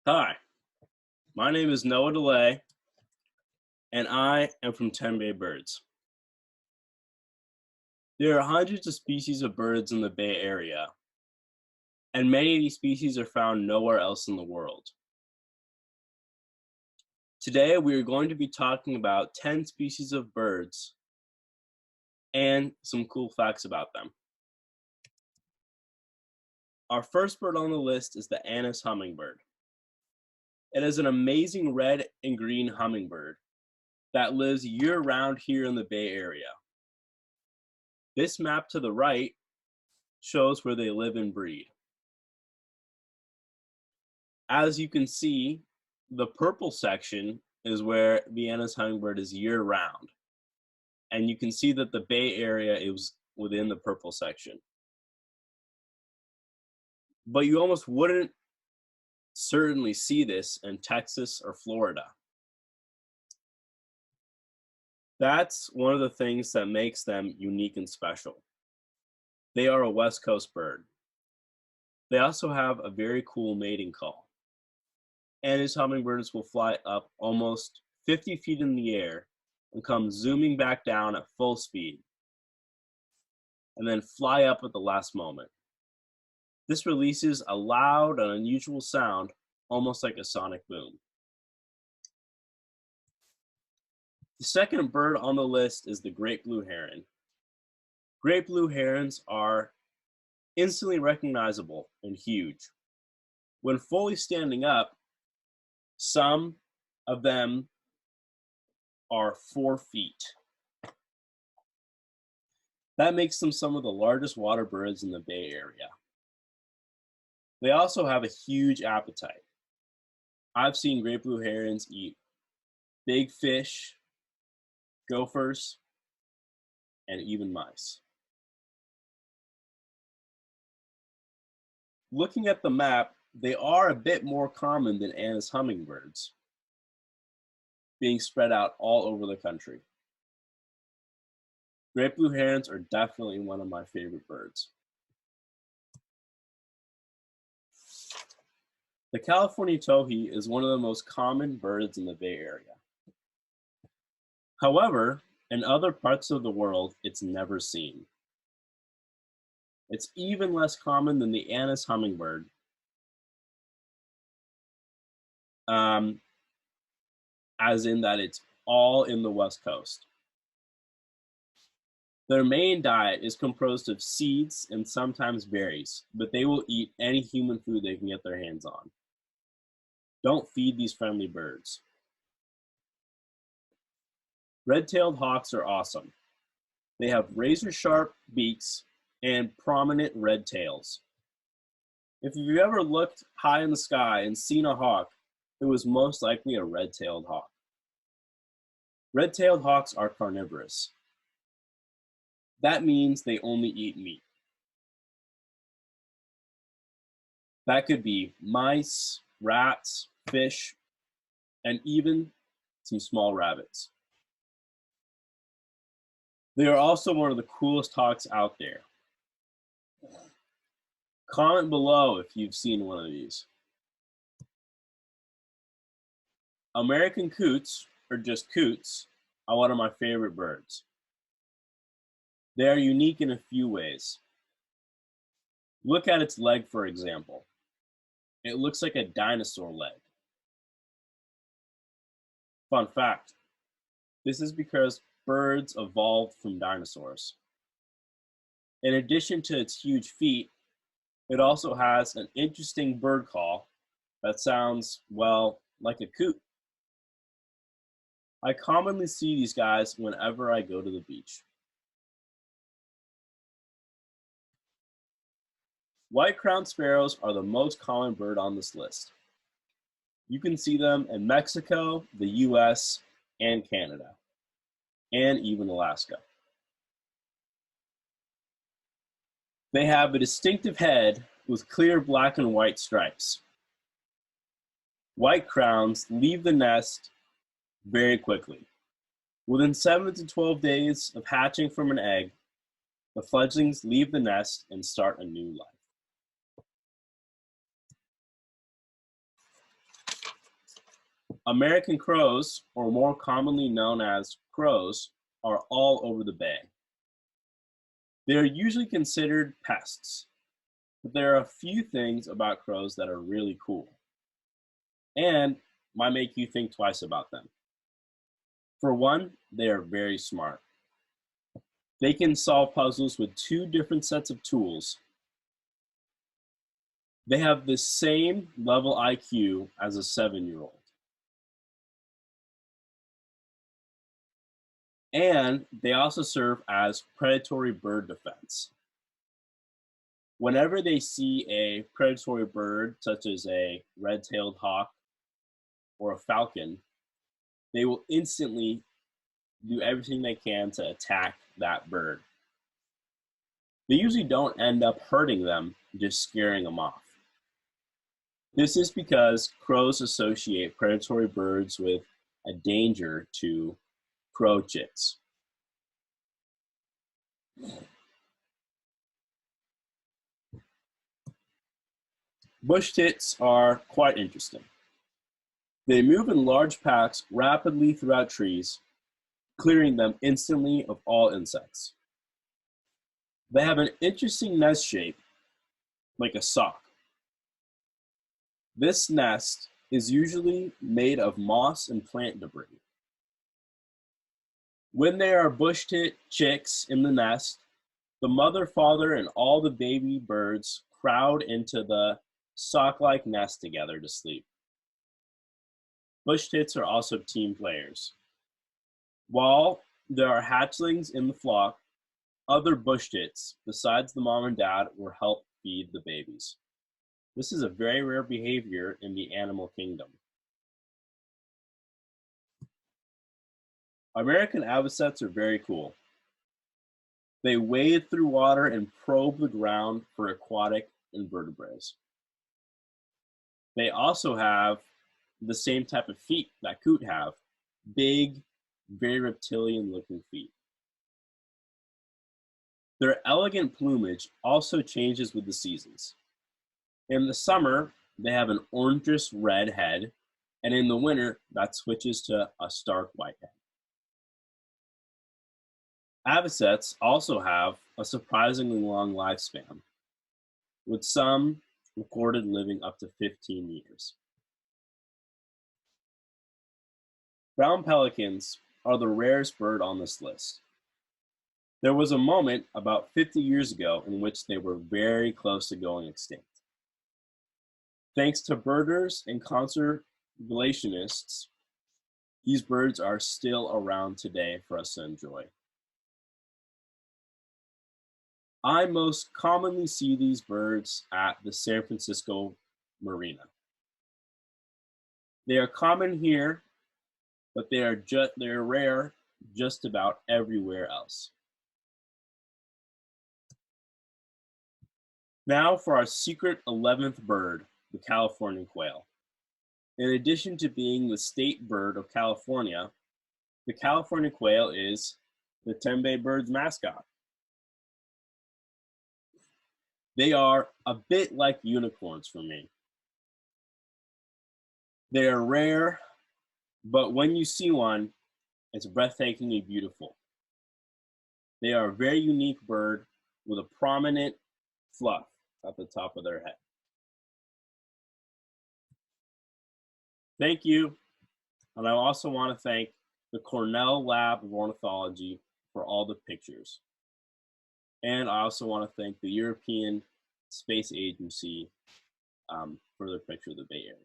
Hi, my name is Noah DeLay, and I am from 10 Bay Birds. There are hundreds of species of birds in the Bay Area, and many of these species are found nowhere else in the world. Today, we are going to be talking about 10 species of birds and some cool facts about them. Our first bird on the list is the Anis hummingbird. It is an amazing red and green hummingbird that lives year-round here in the Bay Area. This map to the right shows where they live and breed. As you can see, the purple section is where the Anis hummingbird is year-round. And you can see that the Bay Area is within the purple section. But you almost wouldn't certainly see this in Texas or Florida. That's one of the things that makes them unique and special. They are a West Coast bird. They also have a very cool mating call. Anis hummingbirds will fly up almost 50 feet in the air and come zooming back down at full speed, and then fly up at the last moment. This releases a loud and unusual sound, almost like a sonic boom. The second bird on the list is the great blue heron. Great blue herons are instantly recognizable and huge. When fully standing up, some of them are 4 feet. That makes them some of the largest water birds in the Bay Area. They also have a huge appetite. I've seen great blue herons eat big fish, gophers, and even mice. Looking at the map, they are a bit more common than Anis hummingbirds, being spread out all over the country. Great blue herons are definitely one of my favorite birds. The California towhee is one of the most common birds in the Bay Area. However, in other parts of the world, it's never seen. It's even less common than the Anis hummingbird, as in that it's all in the West Coast. Their main diet is composed of seeds and sometimes berries, but they will eat any human food they can get their hands on. Don't feed these friendly birds. Red-tailed hawks are awesome. They have razor-sharp beaks and prominent red tails. If you've ever looked high in the sky and seen a hawk, it was most likely a red-tailed hawk. Red-tailed hawks are carnivorous. That means they only eat meat. That could be mice, rats, fish, and even some small rabbits. They are also one of the coolest hawks out there. Comment below if you've seen one of these. American coots, or just coots, are one of my favorite birds. They are unique in a few ways. Look at its leg, for example. It looks like a dinosaur leg. Fun fact, this is because birds evolved from dinosaurs. In addition to its huge feet, it also has an interesting bird call that sounds, well, like a coot. I commonly see these guys whenever I go to the beach. White-crowned sparrows are the most common bird on this list. You can see them in Mexico, the US, and Canada, and even Alaska. They have a distinctive head with clear black and white stripes. White crowns leave the nest very quickly. Within 7 to 12 days of hatching from an egg, the fledglings leave the nest and start a new life. American crows, or more commonly known as crows, are all over the bay. They are usually considered pests, but there are a few things about crows that are really cool and might make you think twice about them. For one, they are very smart. They can solve puzzles with two different sets of tools. They have the same level IQ as a 7-year-old. And they also serve as predatory bird defense. Whenever they see a predatory bird, such as a red-tailed hawk or a falcon, they will instantly do everything they can to attack that bird. They usually don't end up hurting them, just scaring them off. This is because crows associate predatory birds with a danger to crow chicks. Bush tits are quite interesting. They move in large packs rapidly throughout trees, clearing them instantly of all insects. They have an interesting nest shape, like a sock. This nest is usually made of moss and plant debris. When there are bush tit chicks in the nest, the mother, father, and all the baby birds crowd into the sock-like nest together to sleep. Bush tits are also team players. While there are hatchlings in the flock, other bush tits, besides the mom and dad, will help feed the babies. This is a very rare behavior in the animal kingdom. American avocets are very cool. They wade through water and probe the ground for aquatic invertebrates. They also have the same type of feet that coot have, big, very reptilian-looking feet. Their elegant plumage also changes with the seasons. In the summer, they have an orangish red head, and in the winter, that switches to a stark white head. Avocets also have a surprisingly long lifespan, with some recorded living up to 15 years. Brown pelicans are the rarest bird on this list. There was a moment about 50 years ago in which they were very close to going extinct. Thanks to birders and conservationists, these birds are still around today for us to enjoy. I most commonly see these birds at the San Francisco Marina. They are common here, but they are rare just about everywhere else. Now for our secret 11th bird, the California quail. In addition to being the state bird of California, the California quail is the Tempe bird's mascot. They are a bit like unicorns for me. They are rare, but when you see one, it's breathtakingly beautiful. They are a very unique bird with a prominent fluff at the top of their head. Thank you, and I also want to thank the Cornell Lab of Ornithology for all the pictures. And I also want to thank the European Space Agency for their picture of the Bay Area.